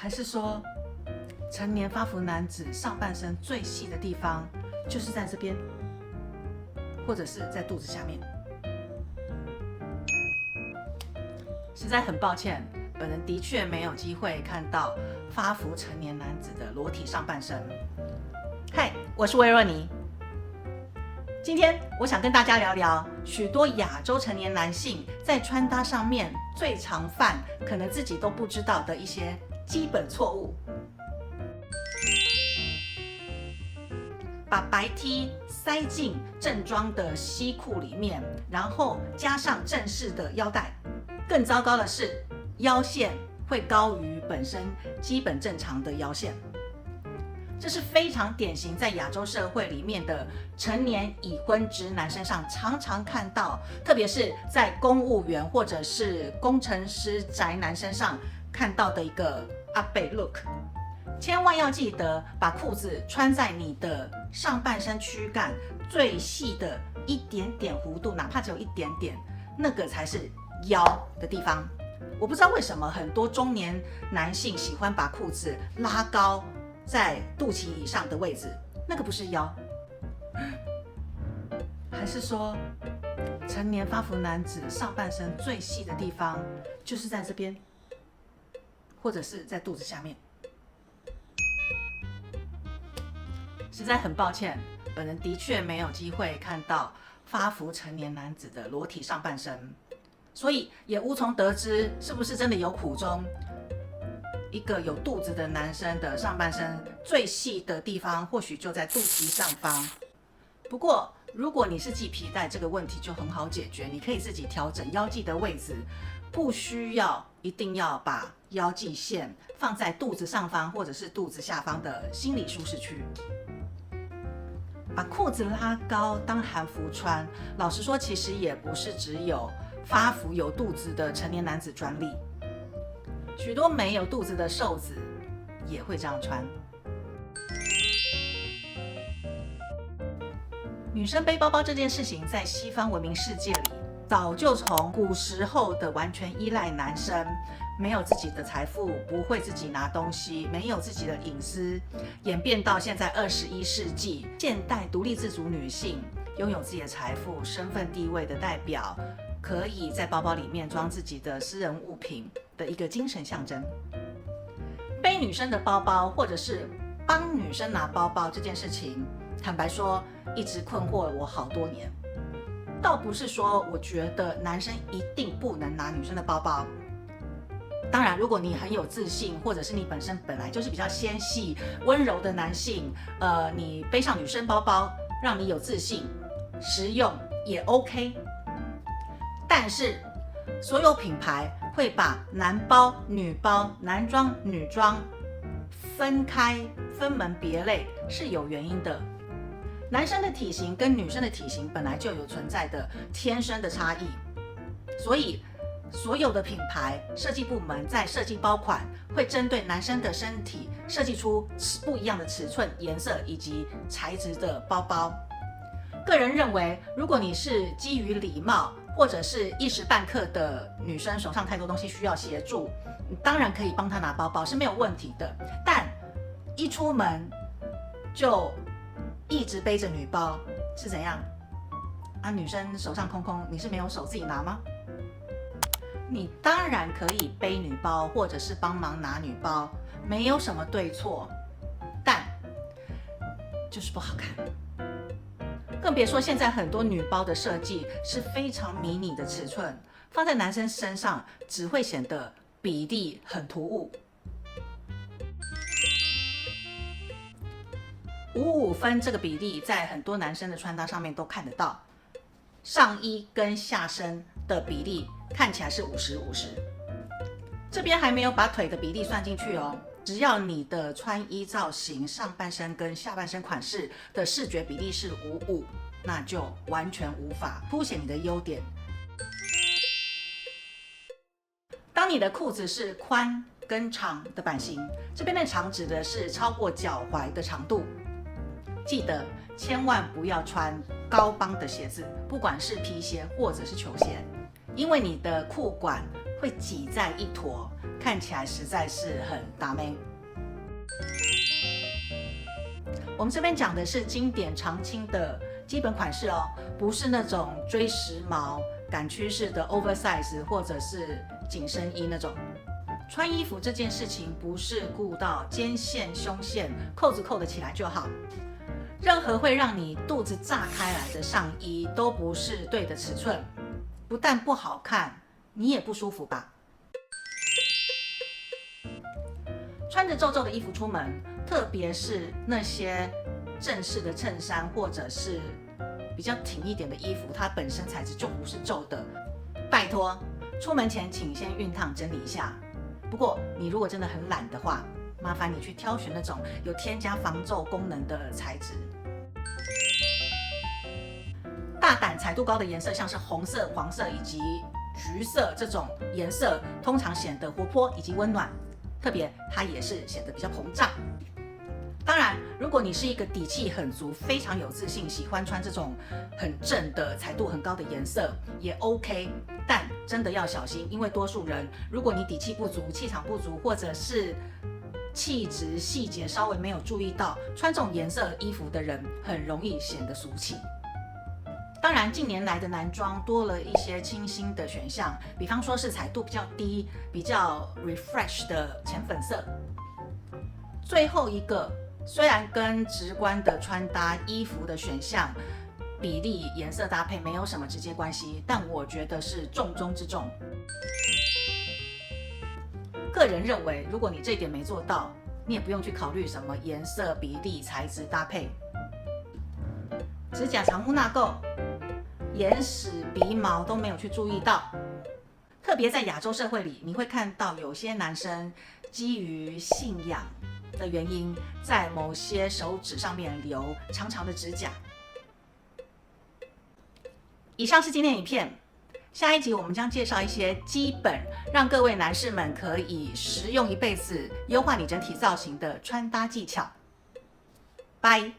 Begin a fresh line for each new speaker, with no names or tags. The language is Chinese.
还是说，成年发福男子上半身最细的地方就是在这边，或者是在肚子下面？实在很抱歉，本人的确没有机会看到发福成年男子的裸体上半身。嗨，我是薇若妮。今天我想跟大家聊聊许多亚洲成年男性在穿搭上面最常犯，可能自己都不知道的一些基本错误。把白 T 塞进正装的西裤里面，然后加上正式的腰带。更糟糕的是，腰线会高于本身基本正常的腰线。这是非常典型在亚洲社会里面的成年已婚直男身上常常看到，特别是在公务员或者是工程师宅男身上看到的一个阿北 look。千万要记得把裤子穿在你的上半身躯干最细的一点点弧度，哪怕只有一点点，那个才是腰的地方。我不知道为什么很多中年男性喜欢把裤子拉高在肚脐以上的位置，那个不是腰。还是说，成年发福男子上半身最细的地方就是在这边，或者是在肚子下面？实在很抱歉，本人的确没有机会看到发福成年男子的裸体上半身，所以也无从得知是不是真的有苦衷。一个有肚子的男生的上半身最细的地方，或许就在肚脐上方。不过，如果你是系皮带，这个问题就很好解决，你可以自己调整腰系的位置，不需要一定要把腰际线放在肚子上方或者是肚子下方的心理舒适区。把裤子拉高当韩服穿，老实说，其实也不是只有发福有肚子的成年男子专利，许多没有肚子的瘦子也会这样穿。女生背包包这件事情，在西方文明世界里，早就从古时候的完全依赖男生，没有自己的财富，不会自己拿东西，没有自己的隐私，演变到现在21世纪，现代独立自主女性拥有自己的财富、身份地位的代表，可以在包包里面装自己的私人物品的一个精神象征。背女生的包包，或者是帮女生拿包包这件事情，坦白说，一直困惑了我好多年。倒不是说我觉得男生一定不能拿女生的包包，当然，如果你很有自信，或者是你本身本来就是比较纤细、温柔的男性，你背上女生包包，让你有自信、实用也 OK。但是，所有品牌会把男包、女包、男装、女装分开、分门别类是有原因的。男生的体型跟女生的体型本来就有存在的天生的差异，所以所有的品牌设计部门在设计包款会针对男生的身体设计出不一样的尺寸、颜色以及材质的包包。个人认为，如果你是基于礼貌或者是一时半刻的女生手上太多东西需要协助，你当然可以帮她拿包包是没有问题的。但一出门就一直背着女包是怎样啊？女生手上空空，你是没有手自己拿吗？你当然可以背女包，或者是帮忙拿女包，没有什么对错，但就是不好看。更别说现在很多女包的设计是非常迷你的尺寸，放在男生身上只会显得比例很突兀。55分这个比例在很多男生的穿搭上面都看得到，上衣跟下身的比例看起来是50-50，这边还没有把腿的比例算进去哦。只要你的穿衣造型上半身跟下半身款式的视觉比例是55，那就完全无法凸显你的优点。当你的裤子是宽跟长的版型，这边的长指的是超过脚踝的长度。记得千万不要穿高帮的鞋子，不管是皮鞋或者是球鞋，因为你的裤管会挤在一坨，看起来实在是很打妹。我们这边讲的是经典常青的基本款式哦，不是那种追时髦、赶趋势的 oversize 或者是紧身衣那种。穿衣服这件事情不是顾到肩线、胸线，扣子扣得起来就好。任何会让你肚子炸开来的上衣都不是对的尺寸，不但不好看，你也不舒服吧？穿着皱皱的衣服出门，特别是那些正式的衬衫或者是比较挺一点的衣服，它本身材质就不是皱的，拜托，出门前请先熨烫整理一下。不过你如果真的很懒的话，麻烦你去挑选那种有添加防皱功能的材质。大胆彩度高的颜色，像是红色、黄色以及橘色这种颜色，通常显得活泼以及温暖，特别它也是显得比较膨胀。当然，如果你是一个底气很足、非常有自信，喜欢穿这种很正的、彩度很高的颜色，也 OK。但真的要小心，因为多数人，如果你底气不足、气场不足，或者是气质细节稍微没有注意到，穿这种颜色衣服的人很容易显得俗气。当然，近年来的男装多了一些清新的选项，比方说是彩度比较低、比较 refresh 的浅粉色。最后一个，虽然跟直观的穿搭衣服的选项、比例、颜色搭配没有什么直接关系，但我觉得是重中之重。个人认为，如果你这一点没做到，你也不用去考虑什么颜色、比例、材质搭配。指甲长木纳垢、眼屎、鼻毛都没有去注意到。特别在亚洲社会里，你会看到有些男生基于信仰的原因，在某些手指上面留长长的指甲。以上是今天的影片，下一集我们将介绍一些基本让各位男士们可以实用一辈子、优化你整体造型的穿搭技巧。拜。